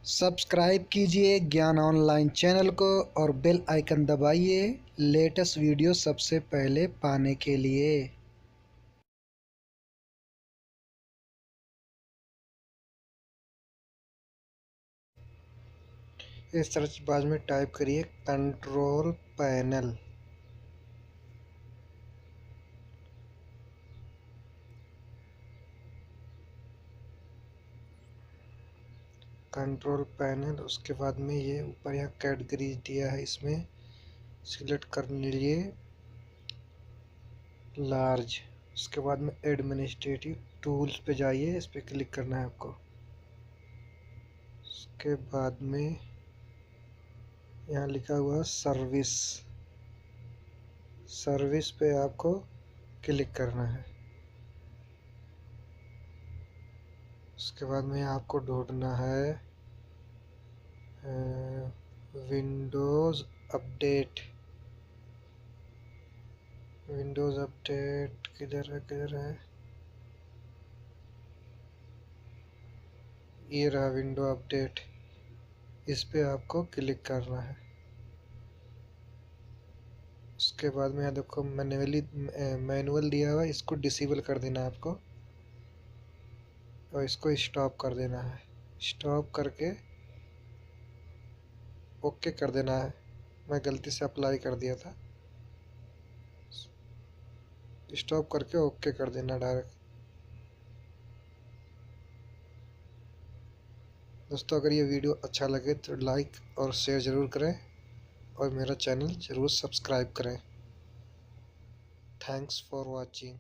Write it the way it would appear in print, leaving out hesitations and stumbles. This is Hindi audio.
सब्सक्राइब कीजिए ज्ञान ऑनलाइन चैनल को और बेल आइकन दबाइए लेटेस्ट वीडियो सबसे पहले पाने के लिए। इस सर्च बार में टाइप करिए कंट्रोल पैनल। कंट्रोल पैनल, उसके बाद में ये ऊपर यहाँ कैटेगरी दिया है, इसमें सिलेक्ट कर लीजिए लार्ज। उसके बाद में एडमिनिस्ट्रेटिव टूल्स पे जाइए, इस पे क्लिक करना है आपको। उसके बाद में यहाँ लिखा हुआ सर्विस, सर्विस पे आपको क्लिक करना है। उसके बाद में आपको ढूंढना है विंडोज़ अपडेट। विंडोज़ अपडेट किधर है, किधर है? ये रहा विंडो अपडेट, इस पे आपको क्लिक करना है। उसके बाद में यहाँ देखो मैनुअल दिया हुआ है, इसको डिसेबल कर देना है आपको और इसको स्टॉप कर देना है। स्टॉप करके ओके कर देना है। मैं गलती से अप्लाई कर दिया था, स्टॉप करके ओके कर देना डायरेक्ट। दोस्तों, अगर ये वीडियो अच्छा लगे तो लाइक और शेयर ज़रूर करें और मेरा चैनल ज़रूर सब्सक्राइब करें। Thanks for watching.